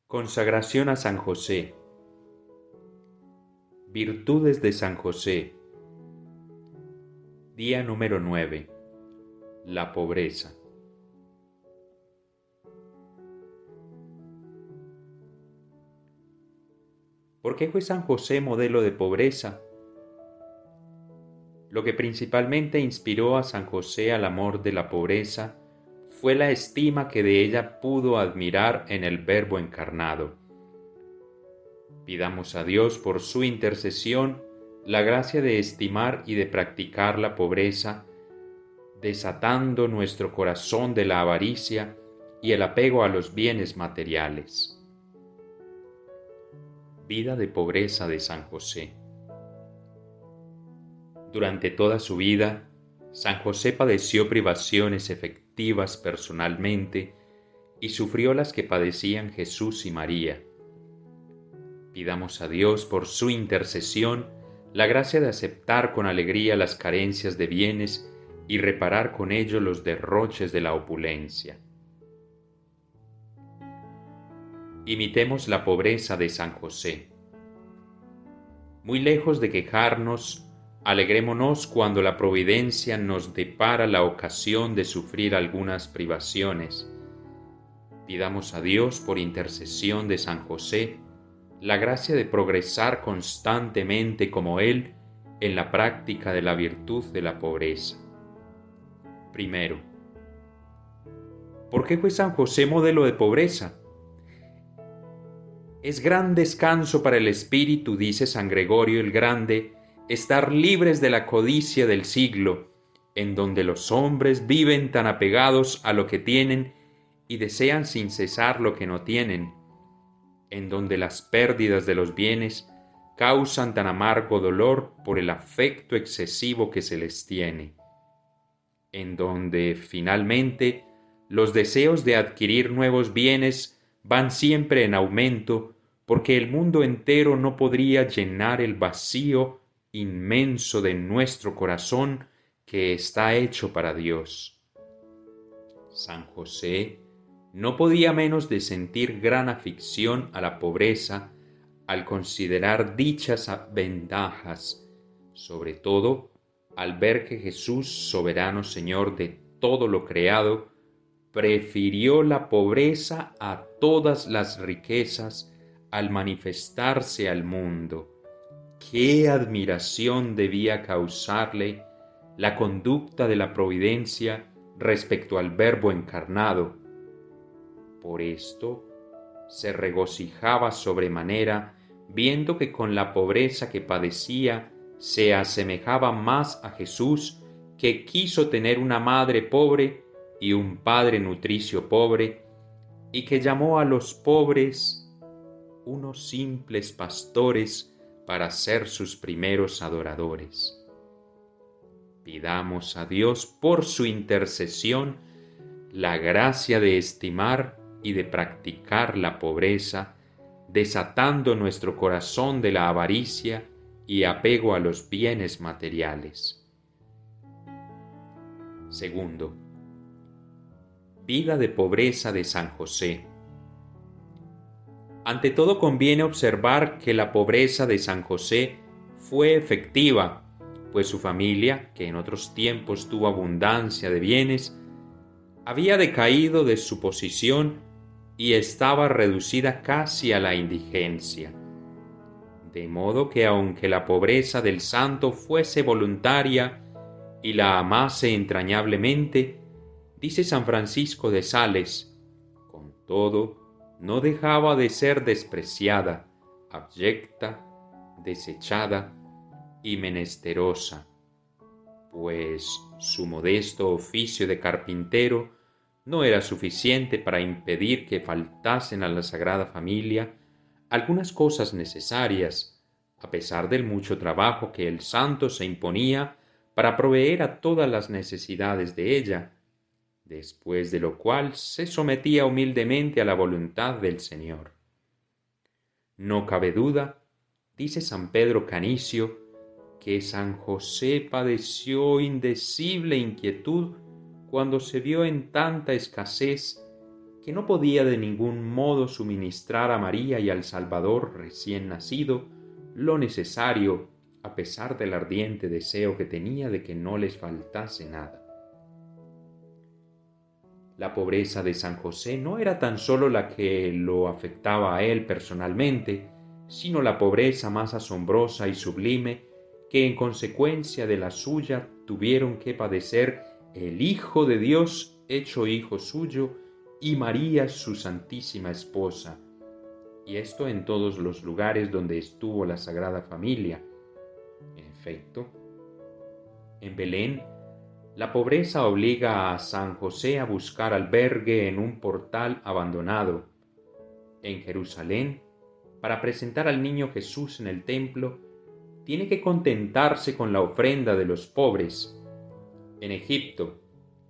Consagración a San José. Virtudes de San José. Día número 9. La pobreza. ¿Por qué fue San José modelo de pobreza? Lo que principalmente inspiró a San José al amor de la pobreza fue la estima que de ella pudo admirar en el Verbo encarnado. Pidamos a Dios por su intercesión la gracia de estimar y de practicar la pobreza, desatando nuestro corazón de la avaricia y el apego a los bienes materiales. Vida de pobreza de San José. Durante toda su vida, San José padeció privaciones efectivas personalmente y sufrió las que padecían Jesús y María. Pidamos a Dios por su intercesión la gracia de aceptar con alegría las carencias de bienes y reparar con ello los derroches de la opulencia. Imitemos la pobreza de San José. Muy lejos de quejarnos, alegrémonos cuando la providencia nos depara la ocasión de sufrir algunas privaciones. Pidamos a Dios por intercesión de San José la gracia de progresar constantemente como Él en la práctica de la virtud de la pobreza. Primero, ¿por qué fue San José modelo de pobreza? Es gran descanso para el espíritu, dice San Gregorio el Grande, estar libres de la codicia del siglo, en donde los hombres viven tan apegados a lo que tienen y desean sin cesar lo que no tienen, en donde las pérdidas de los bienes causan tan amargo dolor por el afecto excesivo que se les tiene, en donde finalmente los deseos de adquirir nuevos bienes van siempre en aumento, porque el mundo entero no podría llenar el vacío inmenso de nuestro corazón que está hecho para Dios. San José no podía menos de sentir gran afición a la pobreza al considerar dichas ventajas, sobre todo al ver que Jesús, soberano Señor de todo lo creado, prefirió la pobreza a todas las riquezas al manifestarse al mundo. ¡Qué admiración debía causarle la conducta de la providencia respecto al Verbo encarnado! Por esto se regocijaba sobremanera viendo que con la pobreza que padecía se asemejaba más a Jesús, que quiso tener una madre pobre y un padre nutricio pobre, y que llamó a los pobres unos simples pastores para ser sus primeros adoradores. Pidamos a Dios por su intercesión la gracia de estimar y de practicar la pobreza, desatando nuestro corazón de la avaricia y apego a los bienes materiales. Segundo, vida de pobreza de San José. Ante todo conviene observar que la pobreza de San José fue efectiva, pues su familia, que en otros tiempos tuvo abundancia de bienes, había decaído de su posición y estaba reducida casi a la indigencia. De modo que aunque la pobreza del santo fuese voluntaria y la amase entrañablemente, dice San Francisco de Sales, con todo, no dejaba de ser despreciada, abyecta, desechada y menesterosa, pues su modesto oficio de carpintero no era suficiente para impedir que faltasen a la Sagrada Familia algunas cosas necesarias, a pesar del mucho trabajo que el santo se imponía para proveer a todas las necesidades de ella, después de lo cual se sometía humildemente a la voluntad del Señor. No cabe duda, dice San Pedro Canicio, que San José padeció indecible inquietud cuando se vio en tanta escasez que no podía de ningún modo suministrar a María y al Salvador recién nacido lo necesario, a pesar del ardiente deseo que tenía de que no les faltase nada. La pobreza de San José no era tan solo la que lo afectaba a él personalmente, sino la pobreza más asombrosa y sublime que en consecuencia de la suya tuvieron que padecer el Hijo de Dios hecho hijo suyo y María su santísima esposa, y esto en todos los lugares donde estuvo la Sagrada Familia. En efecto, en Belén, la pobreza obliga a San José a buscar albergue en un portal abandonado. En Jerusalén, para presentar al niño Jesús en el templo, tiene que contentarse con la ofrenda de los pobres. En Egipto,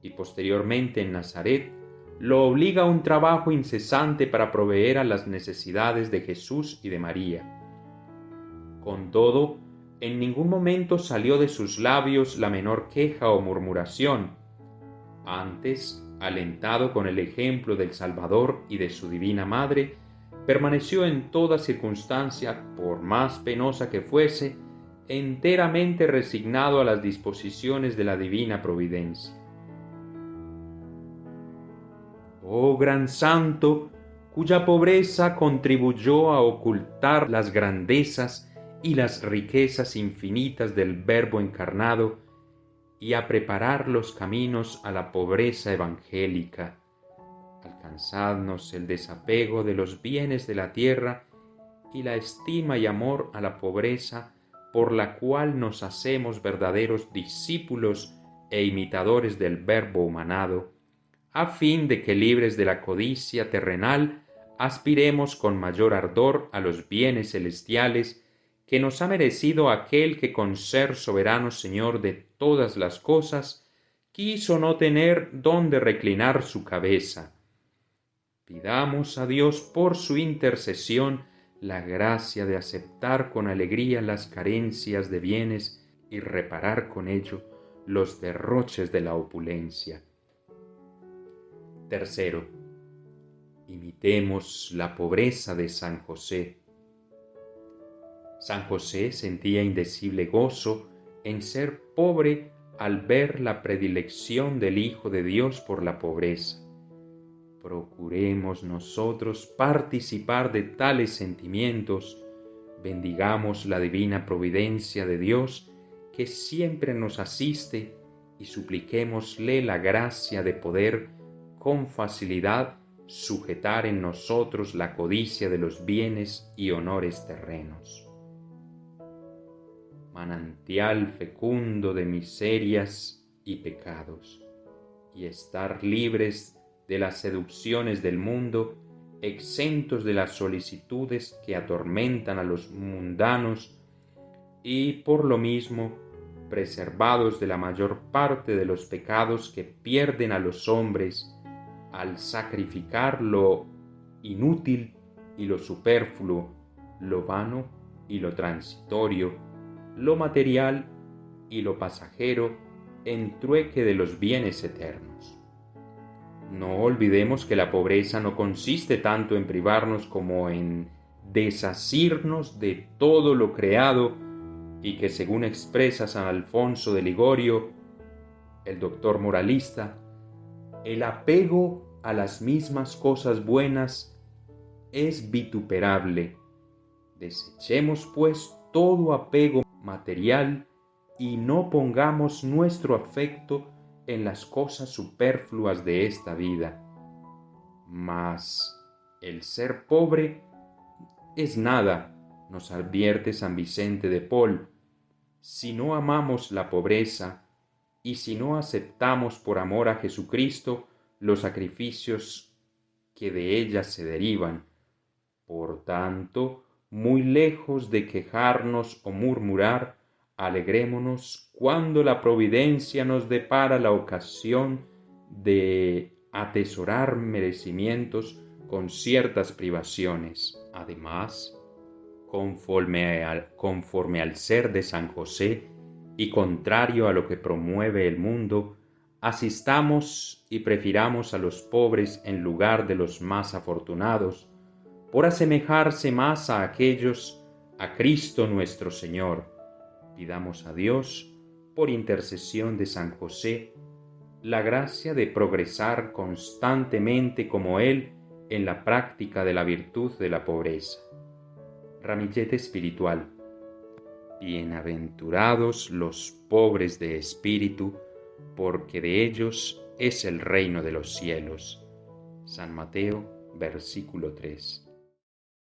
y posteriormente en Nazaret, lo obliga a un trabajo incesante para proveer a las necesidades de Jesús y de María. Con todo, en ningún momento salió de sus labios la menor queja o murmuración. Antes, alentado con el ejemplo del Salvador y de su Divina Madre, permaneció en toda circunstancia, por más penosa que fuese, enteramente resignado a las disposiciones de la Divina Providencia. Oh gran santo, cuya pobreza contribuyó a ocultar las grandezas y las riquezas infinitas del Verbo encarnado y a preparar los caminos a la pobreza evangélica. Alcanzadnos el desapego de los bienes de la tierra y la estima y amor a la pobreza, por la cual nos hacemos verdaderos discípulos e imitadores del Verbo humanado, a fin de que libres de la codicia terrenal aspiremos con mayor ardor a los bienes celestiales que nos ha merecido aquel que con ser soberano Señor de todas las cosas quiso no tener dónde reclinar su cabeza. Pidamos a Dios por su intercesión la gracia de aceptar con alegría las carencias de bienes y reparar con ello los derroches de la opulencia. Tercero, imitemos la pobreza de San José. San José sentía indecible gozo en ser pobre al ver la predilección del Hijo de Dios por la pobreza. Procuremos nosotros participar de tales sentimientos, bendigamos la divina providencia de Dios que siempre nos asiste y supliquémosle la gracia de poder con facilidad sujetar en nosotros la codicia de los bienes y honores terrenos. Manantial fecundo de miserias y pecados, y estar libres de las seducciones del mundo, exentos de las solicitudes que atormentan a los mundanos y por lo mismo preservados de la mayor parte de los pecados que pierden a los hombres al sacrificar lo inútil y lo superfluo, lo vano y lo transitorio, lo material y lo pasajero en trueque de los bienes eternos. No olvidemos que la pobreza no consiste tanto en privarnos como en desasirnos de todo lo creado y que, según expresa San Alfonso de Ligorio, el doctor moralista, el apego a las mismas cosas buenas es vituperable. Desechemos pues todo apego material y no pongamos nuestro afecto en las cosas superfluas de esta vida. Mas el ser pobre es nada, nos advierte San Vicente de Paul, si no amamos la pobreza y si no aceptamos por amor a Jesucristo los sacrificios que de ella se derivan. Por tanto, muy lejos de quejarnos o murmurar, alegrémonos cuando la providencia nos depara la ocasión de atesorar merecimientos con ciertas privaciones. Además, conforme al ser de San José y contrario a lo que promueve el mundo, asistamos y prefiramos a los pobres en lugar de los más afortunados, por asemejarse más a aquellos, a Cristo nuestro Señor. Pidamos a Dios, por intercesión de San José, la gracia de progresar constantemente como Él en la práctica de la virtud de la pobreza. Ramillete espiritual. Bienaventurados los pobres de espíritu, porque de ellos es el reino de los cielos. San Mateo, versículo 3.